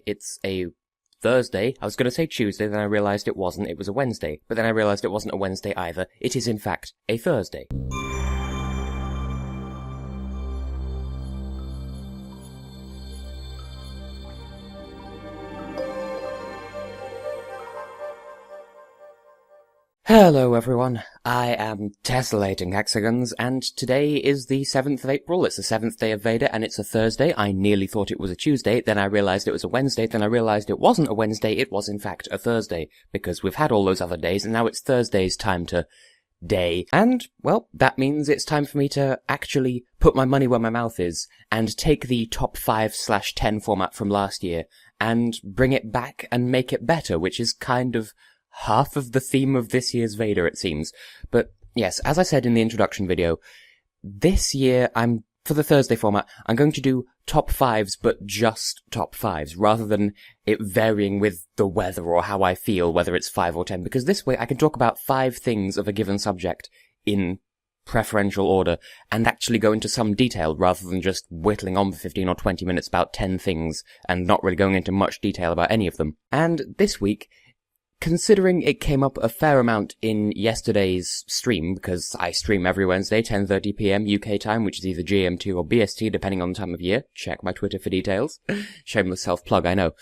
It's a Thursday. I was going to say Tuesday, then I realised it wasn't. It was a Wednesday. But then I realised it wasn't a Wednesday either. It is, in fact, a Thursday. Hello everyone, I am Tessellating Hexagons, and today is the 7th of April, it's the 7th day of VEDA, and it's a Thursday. I nearly thought it was a Tuesday, then I realised it was a Wednesday, then I realised it wasn't a Wednesday, it was in fact a Thursday, because we've had all those other days, and now it's Thursday's time to day. And, well, that means it's time for me to actually put my money where my mouth is, and take the top 5/10 format from last year, and bring it back and make it better, which is kind of half of the theme of this year's VEDA, it seems. But yes, as I said in the introduction video, this year for the Thursday format, I'm going to do top 5s, but just top 5s, rather than it varying with the weather or how I feel, whether it's 5 or 10, because this way I can talk about 5 things of a given subject in preferential order, and actually go into some detail, rather than just whittling on for 15 or 20 minutes about 10 things, and not really going into much detail about any of them. And this week, considering it came up a fair amount in yesterday's stream, because I stream every Wednesday, 10:30 PM UK time, which is either GMT or BST, depending on the time of year. Check my Twitter for details. Shameless self-plug, I know.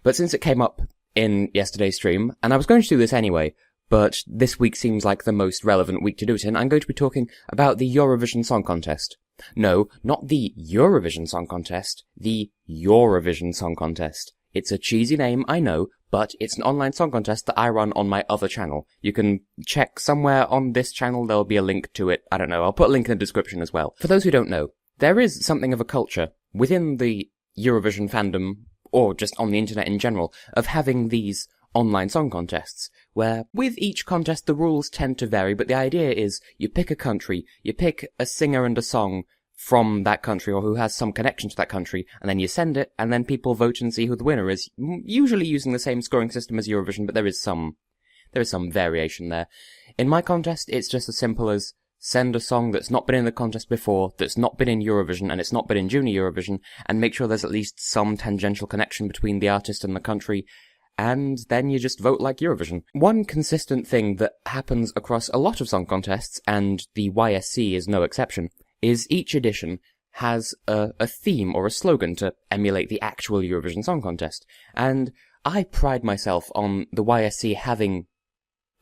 But since it came up in yesterday's stream, and I was going to do this anyway, but this week seems like the most relevant week to do it in, I'm going to be talking about the Yourovision Song Contest. No, not the Eurovision Song Contest, the Yourovision Song Contest. It's a cheesy name, I know, but it's an online song contest that I run on my other channel. You can check somewhere on this channel, there'll be a link to it. I don't know, I'll put a link in the description as well. For those who don't know, there is something of a culture within the Eurovision fandom, or just on the internet in general, of having these online song contests, where with each contest the rules tend to vary, but the idea is you pick a country, you pick a singer and a song from that country, or who has some connection to that country, and then you send it, and then people vote and see who the winner is, usually using the same scoring system as Eurovision, but there is some variation there. In my contest, it's just as simple as send a song that's not been in the contest before, that's not been in Eurovision, and it's not been in Junior Eurovision, and make sure there's at least some tangential connection between the artist and the country, and then you just vote like Eurovision. One consistent thing that happens across a lot of song contests, and the YSC is no exception, is each edition has a theme or a slogan to emulate the actual Eurovision Song Contest. And I pride myself on the YSC having,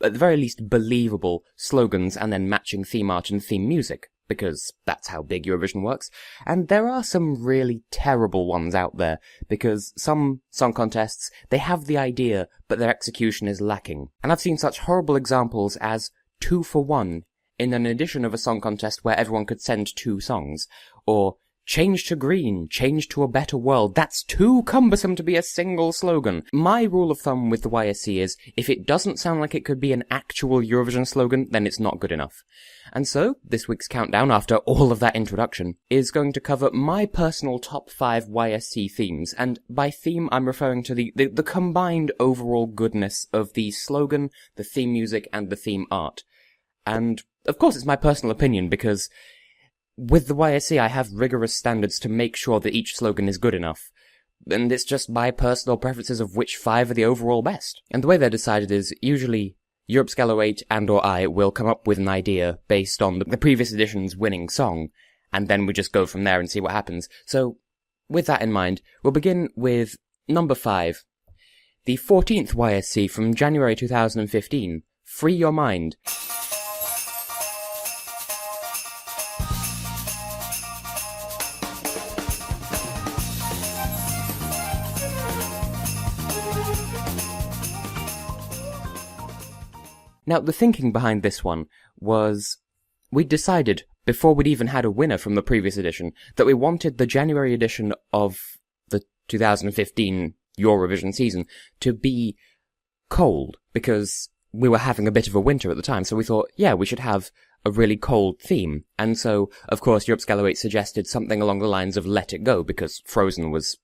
at the very least, believable slogans and then matching theme art and theme music, because that's how big Eurovision works. And there are some really terrible ones out there, because some song contests, they have the idea, but their execution is lacking. And I've seen such horrible examples as 2 for 1, in an edition of a song contest where everyone could send 2 songs, or change to green, change to a better world, that's too cumbersome to be a single slogan. My rule of thumb with the YSC is, if it doesn't sound like it could be an actual Eurovision slogan, then it's not good enough. And so, this week's countdown, after all of that introduction, is going to cover my personal top 5 YSC themes, and by theme I'm referring to the combined overall goodness of the slogan, the theme music, and the theme art. And of course, it's my personal opinion, because with the YSC, I have rigorous standards to make sure that each slogan is good enough. And it's just my personal preferences of which 5 are the overall best. And the way they're decided is, usually, Yourovision 8 and/or I will come up with an idea based on the previous edition's winning song, and then we just go from there and see what happens. So, with that in mind, we'll begin with number 5. The 14th YSC from January 2015, Free Your Mind. Now, the thinking behind this one was, we decided, before we'd even had a winner from the previous edition, that we wanted the January edition of the 2015 Yourovision season to be cold, because we were having a bit of a winter at the time, so we thought, yeah, we should have a really cold theme. And so, of course, Yourovision 8 suggested something along the lines of Let It Go, because Frozen was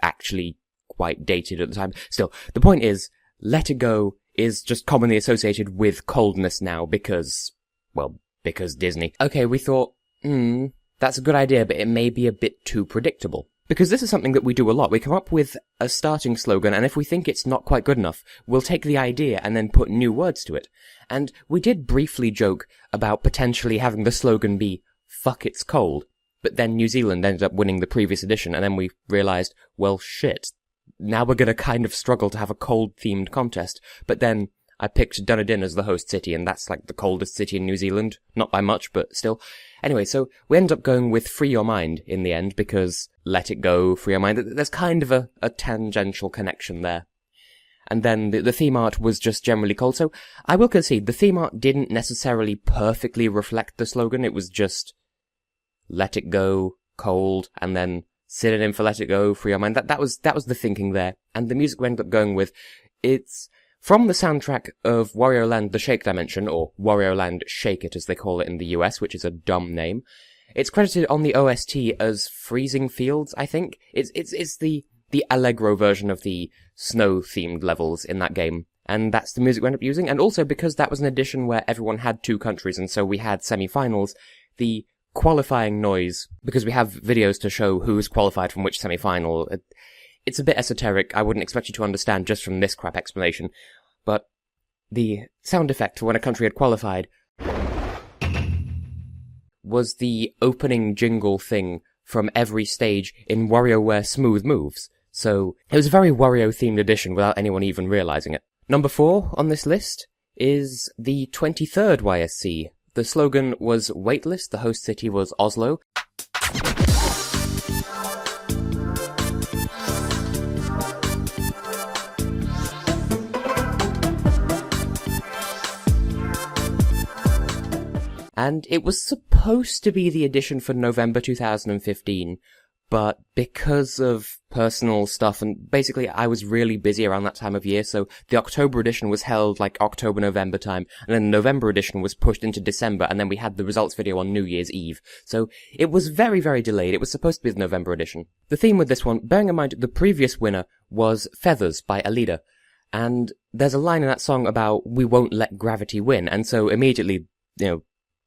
actually quite dated at the time. Still, the point is, Let It Go is just commonly associated with coldness now because Disney. Okay, we thought, that's a good idea, but it may be a bit too predictable. Because this is something that we do a lot. We come up with a starting slogan, and if we think it's not quite good enough, we'll take the idea and then put new words to it. And we did briefly joke about potentially having the slogan be, "Fuck, it's cold." But then New Zealand ended up winning the previous edition, and then we realised, well, shit, now we're gonna kind of struggle to have a cold-themed contest. But then I picked Dunedin as the host city, and that's like the coldest city in New Zealand. Not by much, but still. Anyway, so we end up going with Free Your Mind in the end, because Let It Go, Free Your Mind, there's kind of a tangential connection there. And then the theme art was just generally cold, so I will concede, the theme art didn't necessarily perfectly reflect the slogan, it was just Let It Go, cold, and then synonym for Let It Go, Free Your Mind. That was the thinking there. And the music we ended up going with, it's from the soundtrack of Wario Land The Shake Dimension, or Wario Land Shake It as they call it in the US, which is a dumb name. It's credited on the OST as Freezing Fields, I think. It's the Allegro version of the snow-themed levels in that game. And that's the music we ended up using. And also, because that was an edition where everyone had 2 countries, and so we had semi-finals, the qualifying noise, because we have videos to show who's qualified from which semi-final. It's a bit esoteric, I wouldn't expect you to understand just from this crap explanation, but the sound effect for when a country had qualified was the opening jingle thing from every stage in WarioWare Smooth Moves. So it was a very Wario-themed edition without anyone even realizing it. Number 4 on this list is the 23rd YSC. The slogan was Waitlist, the host city was Oslo. And it was supposed to be the edition for November 2015, but because of personal stuff, and basically I was really busy around that time of year, so the October edition was held like October-November time, and then the November edition was pushed into December, and then we had the results video on New Year's Eve. So it was very, very delayed. It was supposed to be the November edition. The theme with this one, bearing in mind the previous winner was Feathers by Alida, and there's a line in that song about we won't let gravity win, and so immediately,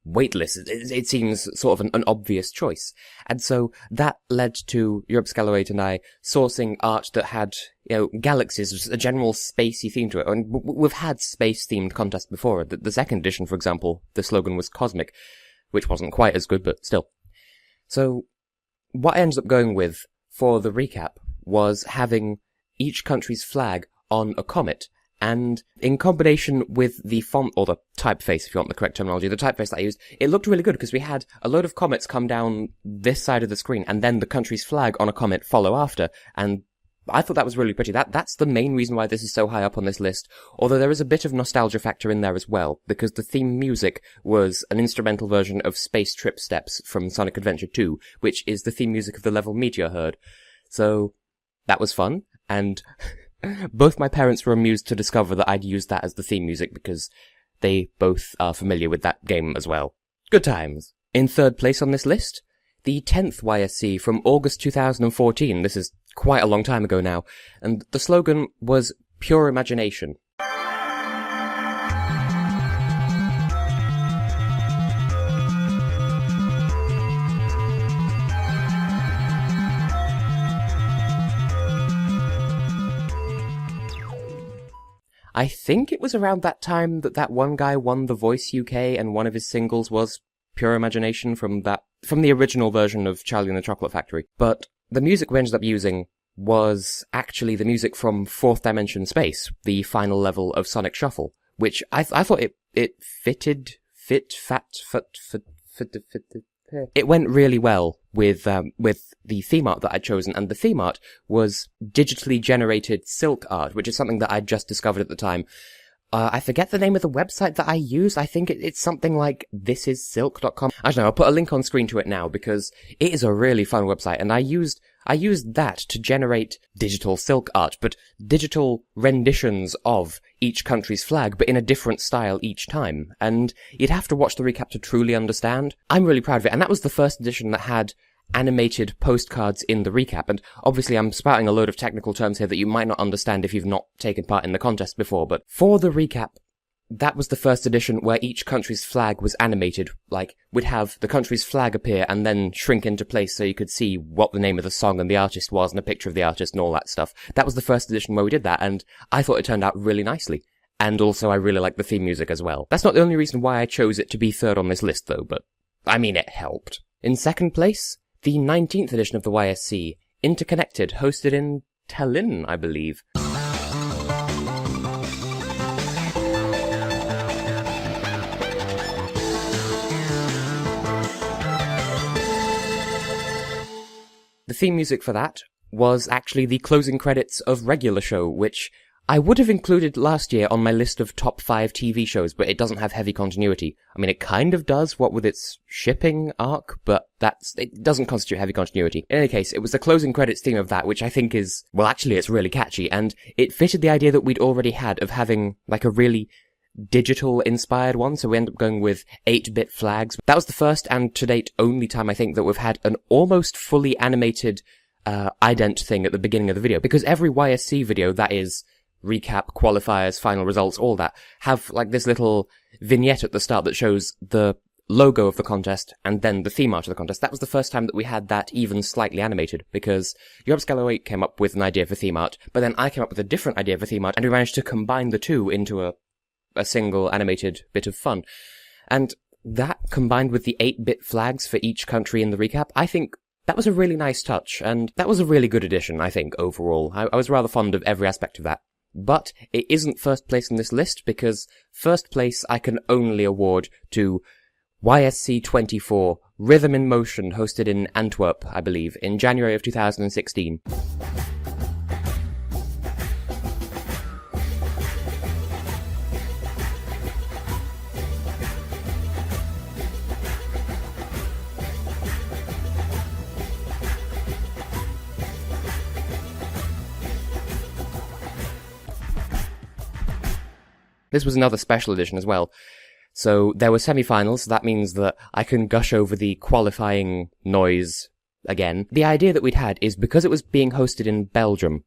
Waitlist, it seems sort of an obvious choice. And so that led to Europe Scalaway and I sourcing art that had, galaxies, a general spacey theme to it. And we've had space-themed contests before. The second edition, for example, the slogan was Cosmic, which wasn't quite as good, but still. So what I ended up going with for the recap was having each country's flag on a comet. And in combination with the font, or the typeface, if you want the correct terminology, the typeface that I used, it looked really good because we had a load of comets come down this side of the screen and then the country's flag on a comet follow after. And I thought that was really pretty. That's the main reason why this is so high up on this list. Although there is a bit of nostalgia factor in there as well, because the theme music was an instrumental version of Space Trip Steps from Sonic Adventure 2, which is the theme music of the level Meteor Herd. So that was fun, and both my parents were amused to discover that I'd used that as the theme music because they both are familiar with that game as well. Good times. In third place on this list, the 10th YSC from August 2014. This is quite a long time ago now. And the slogan was Pure Imagination. I think it was around that time that one guy won The Voice UK, and one of his singles was Pure Imagination from the original version of Charlie and the Chocolate Factory. But the music we ended up using was actually the music from Fourth Dimension Space, the final level of Sonic Shuffle, which I thought it fitted. It went really well with the theme art that I'd chosen, and the theme art was digitally generated silk art, which is something that I'd just discovered at the time. I forget the name of the website that I used. I think it's something like thisissilk.com. I don't know, I'll put a link on screen to it now because it is a really fun website, and I used that to generate digital silk art, but digital renditions of each country's flag, but in a different style each time. And you'd have to watch the recap to truly understand. I'm really proud of it, and that was the first edition that had animated postcards in the recap, and obviously I'm spouting a load of technical terms here that you might not understand if you've not taken part in the contest before, but for the recap, that was the first edition where each country's flag was animated. Like, we'd have the country's flag appear and then shrink into place so you could see what the name of the song and the artist was and a picture of the artist and all that stuff. That was the first edition where we did that, and I thought it turned out really nicely. And also I really like the theme music as well. That's not the only reason why I chose it to be third on this list though, but I mean it helped. In second place, the 19th edition of the YSC, Interconnected, hosted in Tallinn, I believe. The theme music for that was actually the closing credits of Regular Show, which I would have included last year on my list of top 5 TV shows, but it doesn't have heavy continuity. I mean, it kind of does, what with its shipping arc, but it doesn't constitute heavy continuity. In any case, it was the closing credits theme of that, which I think is, well, actually it's really catchy, and it fitted the idea that we'd already had of having, like, a really digital-inspired one, so we ended up going with 8-bit flags. That was the first and to date only time I think that we've had an almost fully animated ident thing at the beginning of the video, because every YSC video, that is recap, qualifiers, final results, all that, have like this little vignette at the start that shows the logo of the contest and then the theme art of the contest. That was the first time that we had that even slightly animated, because Yourovision came up with an idea for theme art, but then I came up with a different idea for theme art, and we managed to combine the two into a single animated bit of fun. And that, combined with the 8-bit flags for each country in the recap, I think that was a really nice touch, and that was a really good addition, I think, overall. I was rather fond of every aspect of that. But it isn't first place in this list, because first place I can only award to YSC 24, Rhythm in Motion, hosted in Antwerp, I believe, in January of 2016. This was another special edition as well. So there were semi-finals, so that means that I can gush over the qualifying noise again. The idea that we'd had is, because it was being hosted in Belgium,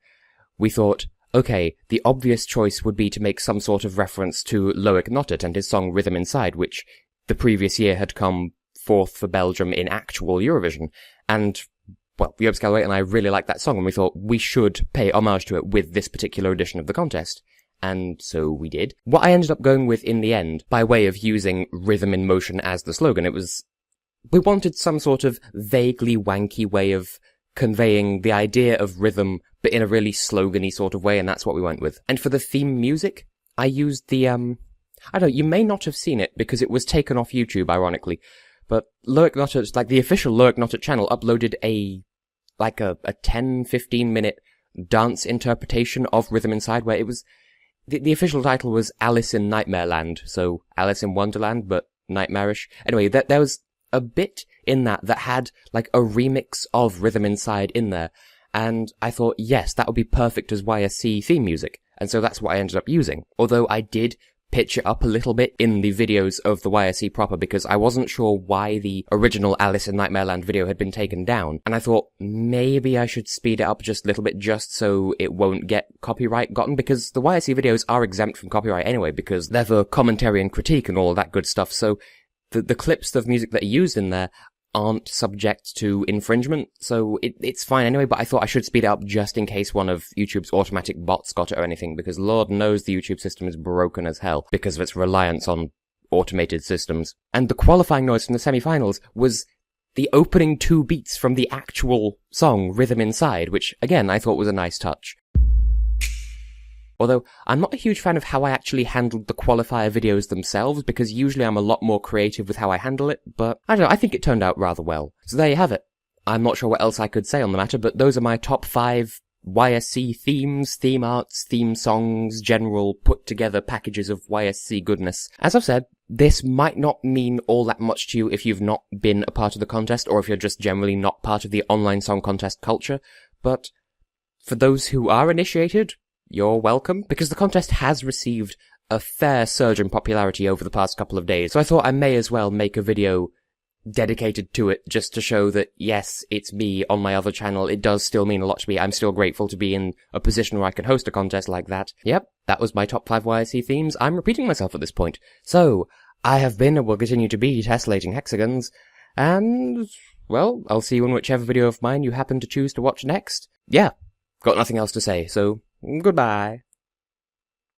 we thought, okay, the obvious choice would be to make some sort of reference to Loic Notet and his song Rhythm Inside, which the previous year had come fourth for Belgium in actual Eurovision. And, well, Yourovision and I really liked that song, and we thought we should pay homage to it with this particular edition of the contest. And so we did. What I ended up going with in the end, by way of using Rhythm in Motion as the slogan, we wanted some sort of vaguely wanky way of conveying the idea of rhythm, but in a really slogan-y sort of way, and that's what we went with. And for the theme music, I used the, I don't know, you may not have seen it because it was taken off YouTube, ironically, but Loic Notet, like the official Loic Notet channel, uploaded a 10-15 minute dance interpretation of Rhythm Inside, where it was, the official title was Alice in Nightmare Land, so Alice in Wonderland, but nightmarish. Anyway, there was a bit in that had, like, a remix of Rhythm Inside in there, and I thought, yes, that would be perfect as YSC theme music, and so that's what I ended up using. Although I did pitch it up a little bit in the videos of the YSC proper, because I wasn't sure why the original Alice in Nightmareland video had been taken down, and I thought maybe I should speed it up just a little bit just so it won't get copyright gotten, because the YSC videos are exempt from copyright anyway, because they're for commentary and critique and all that good stuff, so the clips of music that are used in there aren't subject to infringement, so it's fine anyway, but I thought I should speed it up just in case one of YouTube's automatic bots got it or anything, because Lord knows the YouTube system is broken as hell because of its reliance on automated systems. And the qualifying noise from the semi-finals was the opening 2 beats from the actual song Rhythm Inside, which, again, I thought was a nice touch. Although, I'm not a huge fan of how I actually handled the qualifier videos themselves, because usually I'm a lot more creative with how I handle it, but I don't know, I think it turned out rather well. So there you have it. I'm not sure what else I could say on the matter, but those are my top 5 YSC themes, theme arts, theme songs, general put-together packages of YSC goodness. As I've said, this might not mean all that much to you if you've not been a part of the contest, or if you're just generally not part of the online song contest culture, but for those who are initiated, you're welcome, because the contest has received a fair surge in popularity over the past couple of days, so I thought I may as well make a video dedicated to it just to show that, yes, it's me on my other channel. It does still mean a lot to me. I'm still grateful to be in a position where I can host a contest like that. Yep, that was my top 5 YSC themes. I'm repeating myself at this point. So, I have been and will continue to be Tessellating Hexagons, and, well, I'll see you in whichever video of mine you happen to choose to watch next. Yeah, got nothing else to say, so goodbye.